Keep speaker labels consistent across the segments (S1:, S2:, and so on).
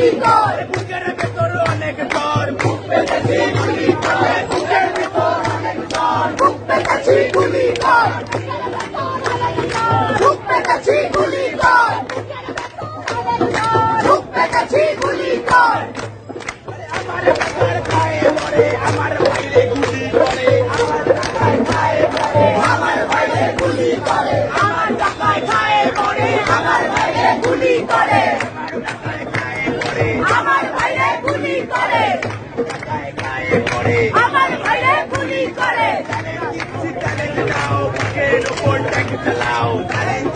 S1: গুলি কর,
S2: বুকের ভেতর অনেক জ্বর, বুক পেতেছি গুলি করে, বুকের ভেতর অনেক জ্বর,
S1: বুক পেতেছি গুলি কর, বুক পেতেছি গুলি কর, বুক পেতেছি গুলি কর।
S2: আমার টাকার খায়ে মরে, আমার বাইরে গুলি করে, আমার টাকার খায়ে মরে,
S1: আমার বাইরে গুলি করে,
S2: আমার টাকায় খায়ে মরে,
S1: আমার বাইরে গুলি করে,
S2: আমার টাকায় খায়ে মরে,
S1: আমার বাইরে গুলি করে,
S2: টাকায় খায়ে মরে।
S1: আমার বাইরে গুলি করে।
S2: চ্যালেঞ্জ দাও, বুকের ওপর ট্যাঙ্ক চালাও, চ্যালেঞ্জ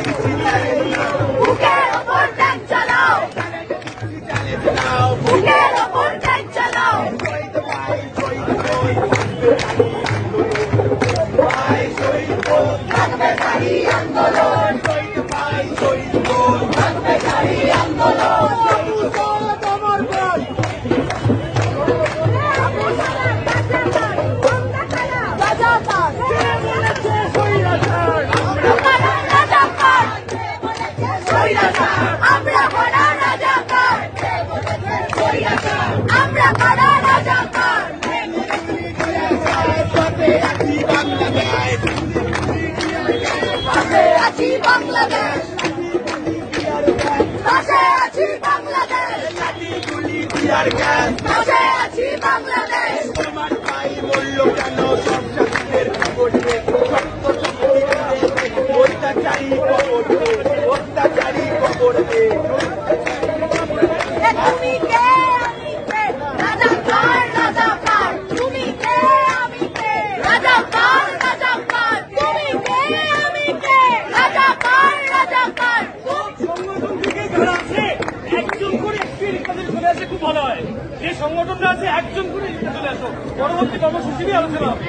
S2: দাও,
S1: বুকের ওপর ট্যাঙ্ক চালাও,
S2: চ্যালেঞ্জ দাও,
S1: বুকের ওপর ট্যাঙ্ক চালাও।
S2: শহীদ ভাই, শহীদ বই, ভাই শহীদ বই,
S1: থাকবে জারি আন্দোলন,
S2: শহীদ ভাই, শহীদ বই,
S1: থাকবে জারি আন্দোলন। রাজাকার, আমরা করা রাজাকার, আমরা করা রাজাকার, আমরা করা রাজাকার।
S2: সাথে আছি বাংলাদেশ,
S1: পাশে আছি বাংলাদেশ, পাশে আছি বাংলাদেশ,
S2: লাঠি গুলি টিয়ার গ্যাস,
S1: পাশে আছি বাংলাদেশ।
S2: তোমার ভাই বলল কেন সব শাসনের খবর দে, অত্যাচারী খবর দে, অত্যাচারী খবর দে।
S1: তুমি কে আমি কে, রাজাকার রাজাকার, তুমি কে আমি কে, রাজাকার রাজাকার, তুমি কে আমি কে, রাজাকার রাজাকার।
S3: সংগঠন থেকে যারা আছে একজন করে একটি রিক্সাতে চলে আসে খুব ভালো হয়। যে সংগঠনটা আছে একজন করে রিক্সা চলে আসো, পরবর্তী কর্মসূচি নিয়ে আলোচনা হবে।